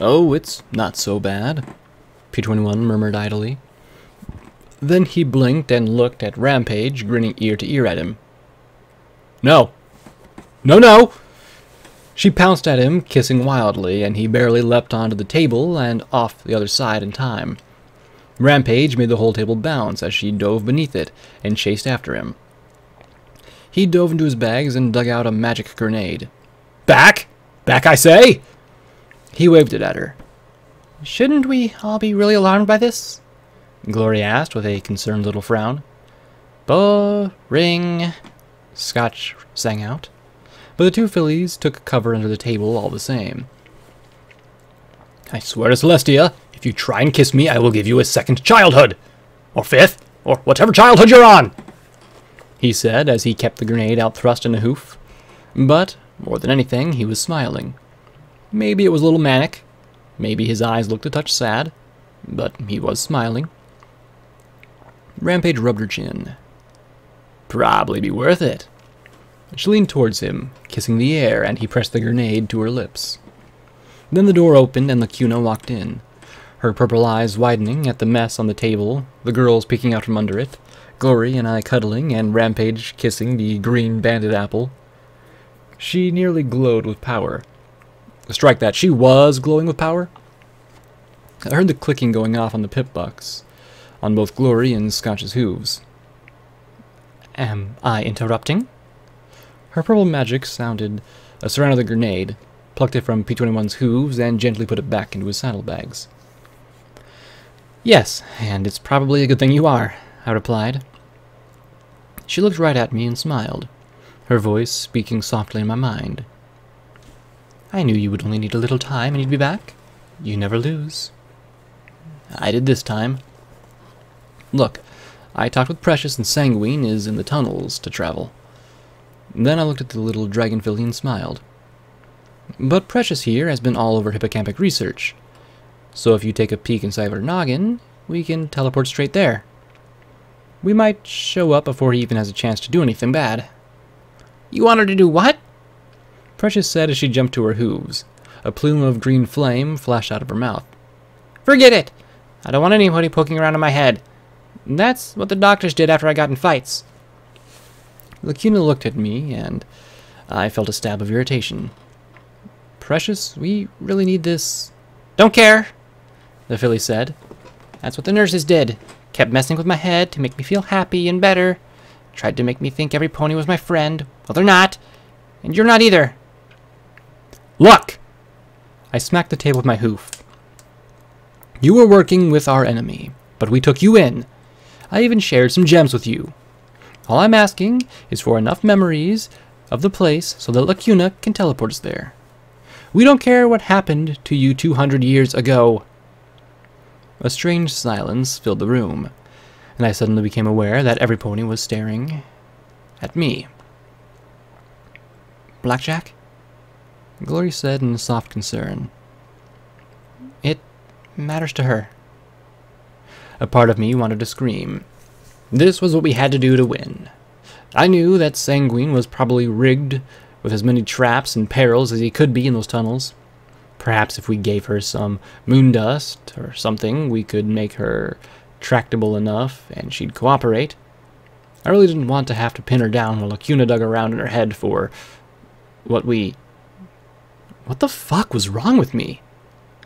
Oh, it's not so bad, P21 murmured idly. Then he blinked and looked at Rampage, grinning ear to ear at him. No! No, no! She pounced at him, kissing wildly, and he barely leapt onto the table and off the other side in time. Rampage made the whole table bounce as she dove beneath it and chased after him. He dove into his bags and dug out a magic grenade. Back! Back, I say! He waved it at her. Shouldn't we all be really alarmed by this? Glory asked with a concerned little frown. Boring, Scotch sang out. But the two fillies took cover under the table all the same. I swear to Celestia, if you try and kiss me, I will give you a second childhood! Or fifth, or whatever childhood you're on! He said as he kept the grenade out thrust in a hoof. But, more than anything, he was smiling. Maybe it was a little manic. Maybe his eyes looked a touch sad. But he was smiling. Rampage rubbed her chin. Probably be worth it. She leaned towards him, kissing the air, and he pressed the grenade to her lips. Then the door opened and Lacuna walked in, her purple eyes widening at the mess on the table, the girls peeking out from under it, Glory and I cuddling, and Rampage kissing the green banded apple. She nearly glowed with power. Strike that, she was glowing with power. I heard the clicking going off on the pip bucks, on both Glory and Scotch's hooves. Am I interrupting? Her purple magic surrounded the grenade, plucked it from P21's hooves, and gently put it back into his saddlebags. Yes, and it's probably a good thing you are, I replied. She looked right at me and smiled, her voice speaking softly in my mind. I knew you would only need a little time and you'd be back. You never lose. I did this time. Look, I talked with Precious and Sanguine is in the tunnels to travel. Then I looked at the little dragon filly and smiled. But Precious here has been all over hippocampic research. So if you take a peek inside her noggin, we can teleport straight there. We might show up before he even has a chance to do anything bad. You want her to do what? Precious said as she jumped to her hooves. A plume of green flame flashed out of her mouth. Forget it! I don't want anybody poking around in my head. That's what the doctors did after I got in fights. Lacuna looked at me, and I felt a stab of irritation. Precious, we really need this. Don't care, the filly said. That's what the nurses did. Kept messing with my head to make me feel happy and better. Tried to make me think every pony was my friend. Well, they're not. And you're not either. Look! I smacked the table with my hoof. You were working with our enemy, but we took you in. I even shared some gems with you. All I'm asking is for enough memories of the place so that Lacuna can teleport us there. We don't care what happened to you 200 years ago. A strange silence filled the room, and I suddenly became aware that every pony was staring at me. Blackjack? Glory said in soft concern. It matters to her. A part of me wanted to scream. This was what we had to do to win. I knew that Sanguine was probably rigged with as many traps and perils as he could be in those tunnels. Perhaps if we gave her some moon dust or something, we could make her tractable enough and she'd cooperate. I really didn't want to have to pin her down while Lacuna dug around in her head for what the fuck was wrong with me?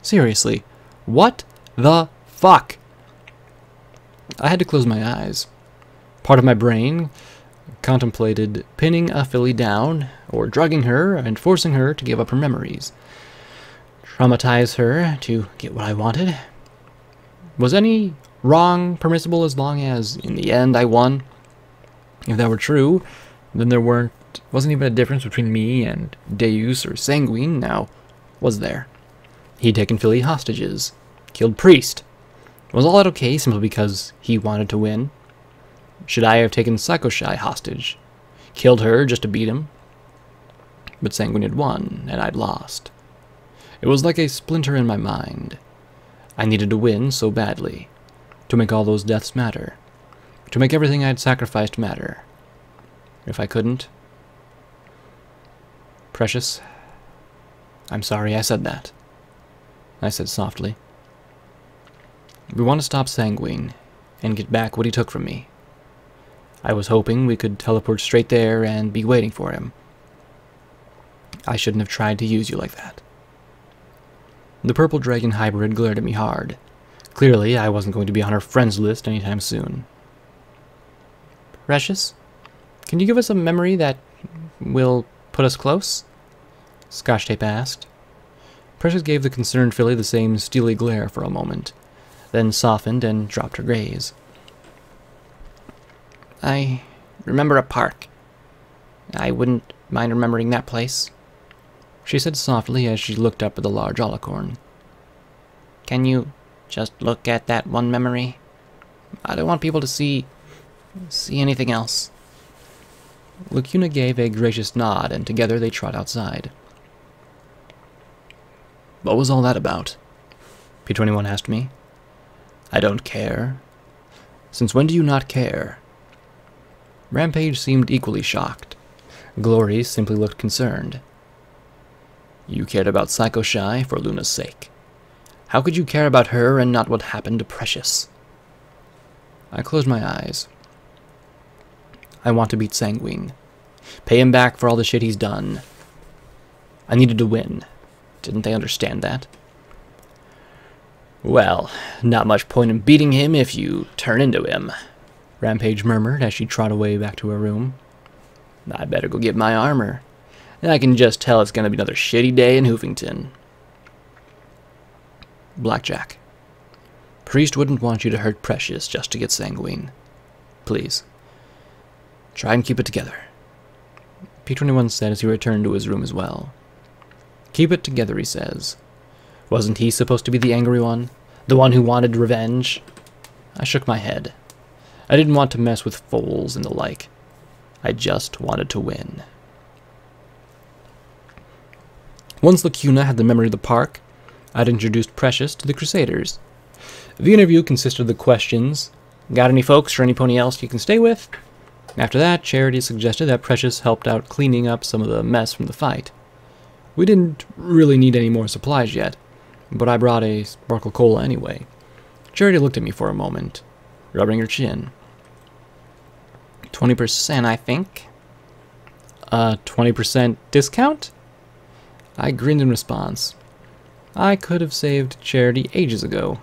Seriously, what the fuck? I had to close my eyes. Part of my brain contemplated pinning a filly down, or drugging her and forcing her to give up her memories. Traumatize her to get what I wanted. Was any wrong permissible as long as, in the end, I won? If that were true, then there wasn't even a difference between me and Deus or Sanguine now, was there? He'd taken filly hostages, killed Priest. Was all that okay simply because he wanted to win? Should I have taken Psycho-Shy hostage? Killed her just to beat him? But Sanguine had won, and I'd lost. It was like a splinter in my mind. I needed to win so badly. To make all those deaths matter. To make everything I had sacrificed matter. If I couldn't... Precious, I'm sorry I said that. I said softly. We want to stop Sanguine and get back what he took from me. I was hoping we could teleport straight there and be waiting for him. I shouldn't have tried to use you like that. The purple dragon hybrid glared at me hard. Clearly, I wasn't going to be on her friends list anytime soon. Precious, can you give us a memory that will put us close? Scotch Tape asked. Precious gave the concerned filly the same steely glare for a moment, then softened and dropped her gaze. I remember a park. I wouldn't mind remembering that place, she said softly as she looked up at the large alicorn. Can you just look at that one memory? I don't want people to see anything else. Lacuna gave a gracious nod, and together they trot outside. What was all that about? P21 asked me. I don't care. Since when do you not care? Rampage seemed equally shocked. Glory simply looked concerned. You cared about Psycho Shy for Luna's sake. How could you care about her and not what happened to Precious? I closed my eyes. I want to beat Sanguine. Pay him back for all the shit he's done. I needed to win. Didn't they understand that? Well, not much point in beating him if you turn into him, Rampage murmured as she trotted away back to her room. I better go get my armor. I can just tell it's going to be another shitty day in Hoofington. Blackjack. Priest wouldn't want you to hurt Precious just to get Sanguine. Please. Try and keep it together. P21 said as he returned to his room as well. Keep it together, he says. Wasn't he supposed to be the angry one? The one who wanted revenge? I shook my head. I didn't want to mess with foals and the like. I just wanted to win. Once Lacuna had the memory of the park, I'd introduced Precious to the Crusaders. The interview consisted of the questions, got any folks or any pony else you can stay with? After that, Charity suggested that Precious helped out cleaning up some of the mess from the fight. We didn't really need any more supplies yet, but I brought a Sparkle Cola anyway. Charity looked at me for a moment, rubbing her chin. 20%, I think. 20% discount? I grinned in response. I could have saved Charity ages ago.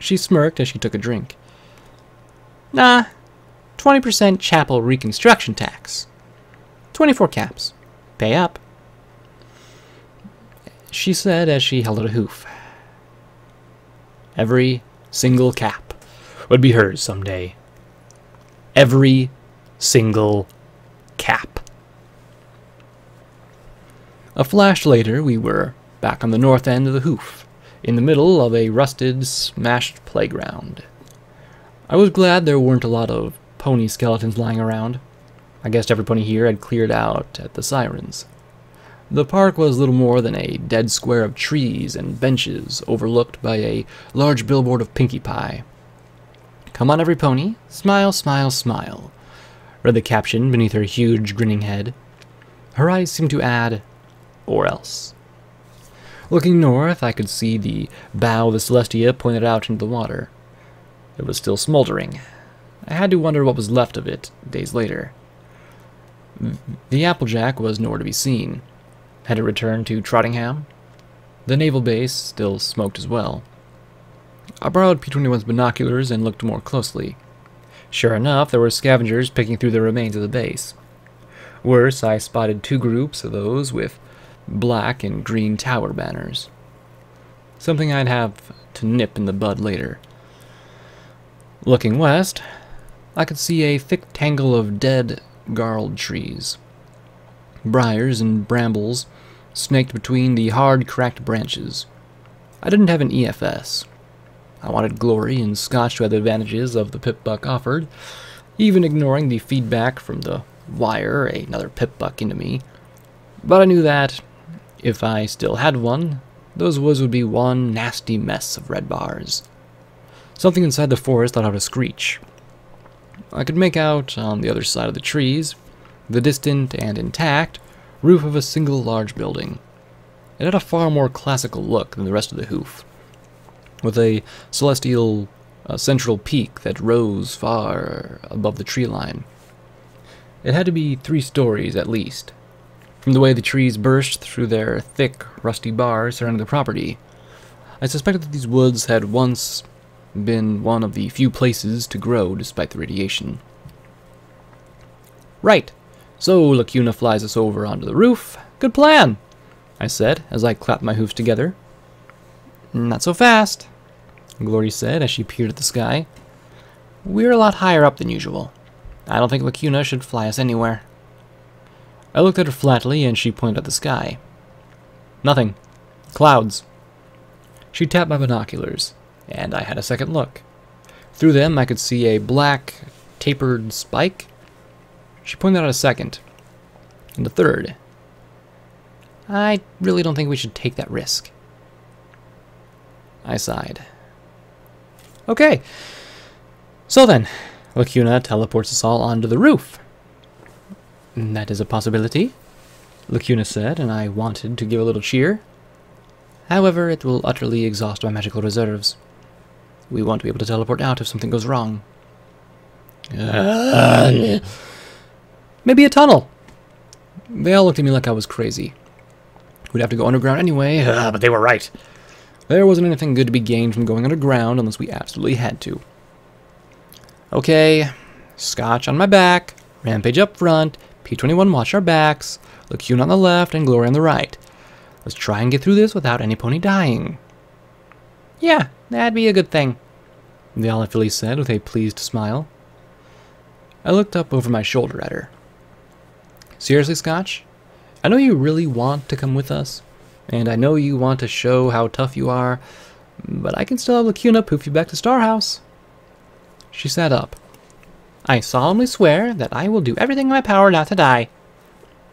She smirked as she took a drink. Nah, 20% chapel reconstruction tax. 24 caps. Pay up. She said as she held out a hoof. Every single cap would be hers someday. Every single cap. A flash later, we were back on the north end of the hoof, in the middle of a rusted, smashed playground. I was glad there weren't a lot of pony skeletons lying around. I guessed every pony here had cleared out at the sirens. The park was little more than a dead square of trees and benches overlooked by a large billboard of Pinkie Pie. Come on, every pony, smile, smile, smile, read the caption beneath her huge, grinning head. Her eyes seemed to add, or else. Looking north, I could see the bow of the Celestia pointed out into the water. It was still smoldering. I had to wonder what was left of it days later. The Applejack was nowhere to be seen. Had it returned to Trottingham? The naval base still smoked as well. I borrowed P21's binoculars and looked more closely. Sure enough, there were scavengers picking through the remains of the base. Worse, I spotted two groups of those with black and green tower banners. Something I'd have to nip in the bud later. Looking west, I could see a thick tangle of dead, gnarled trees. Briars and brambles snaked between the hard, cracked branches. I didn't have an EFS. I wanted Glory and Scotch to have the advantages of the pip-buck offered, even ignoring the feedback from the wire another pip-buck into me. But I knew that, if I still had one, those woods would be one nasty mess of red bars. Something inside the forest let out a screech. I could make out, on the other side of the trees, the distant and intact roof of a single large building. It had a far more classical look than the rest of the hoof, with a celestial central peak that rose far above the tree line. It had to be 3 stories at least, from the way the trees burst through their thick, rusty bars surrounding the property. I suspected that these woods had once been one of the few places to grow despite the radiation. Right, so Lacuna flies us over onto the roof. Good plan, I said as I clapped my hoofs together. Not so fast, Glory said as she peered at the sky. We're a lot higher up than usual. I don't think Lacuna should fly us anywhere. I looked at her flatly and she pointed at the sky. Nothing. Clouds. She tapped my binoculars, and I had a second look. Through them I could see a black, tapered spike. She pointed out a second, and a third. I really don't think we should take that risk. I sighed. Okay, so then, Lacuna teleports us all onto the roof. That is a possibility, Lacuna said, and I wanted to give a little cheer. However, it will utterly exhaust my magical reserves. We won't be able to teleport out if something goes wrong. Maybe a tunnel. They all looked at me like I was crazy. We'd have to go underground anyway, but they were right. There wasn't anything good to be gained from going underground unless we absolutely had to. Okay, Scotch on my back, Rampage up front, P21 watch our backs, Lacuna on the left, and Glory on the right. Let's try and get through this without any pony dying. Yeah, that'd be a good thing, the Olive Filly said with a pleased smile. I looked up over my shoulder at her. Seriously, Scotch? I know you really want to come with us, and I know you want to show how tough you are, but I can still have Lacuna poof you back to Star House. She sat up. I solemnly swear that I will do everything in my power not to die.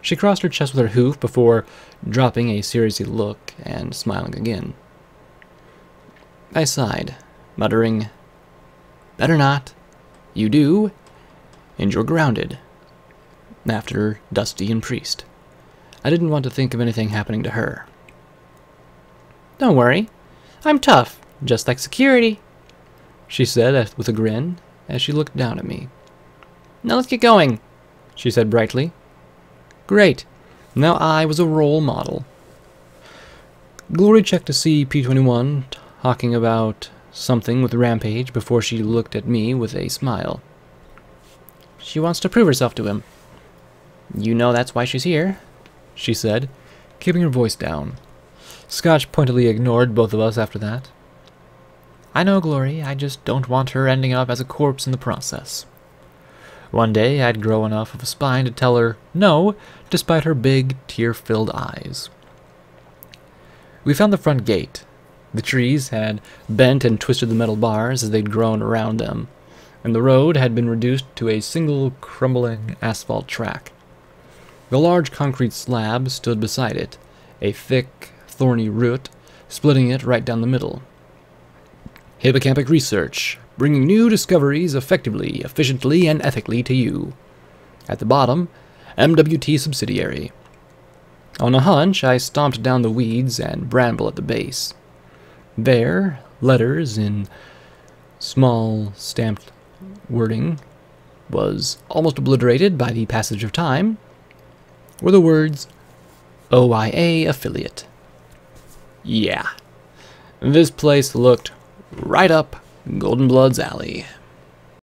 She crossed her chest with her hoof before dropping a serious look and smiling again. I sighed, muttering, Better not. You do, and you're grounded. After Dusty and Priest. I didn't want to think of anything happening to her. Don't worry. I'm tough, just like security, she said with a grin as she looked down at me. Now let's get going, she said brightly. Great. Now I was a role model. Glory checked to see P21 talking about something with Rampage before she looked at me with a smile. She wants to prove herself to him. You know that's why she's here, she said, keeping her voice down. Scotch pointedly ignored both of us after that. I know, Glory, I just don't want her ending up as a corpse in the process. One day I'd grow enough of a spine to tell her no, despite her big, tear-filled eyes. We found the front gate. The trees had bent and twisted the metal bars as they'd grown around them, and the road had been reduced to a single crumbling asphalt track. The large concrete slab stood beside it, a thick, thorny root splitting it right down the middle. Hippocampic research, bringing new discoveries effectively, efficiently, and ethically to you. At the bottom, MWT subsidiary. On a hunch, I stomped down the weeds and bramble at the base. There, letters in small stamped wording, was almost obliterated by the passage of time, were the words, OIA affiliate. Yeah, this place looked right up Golden Blood's alley.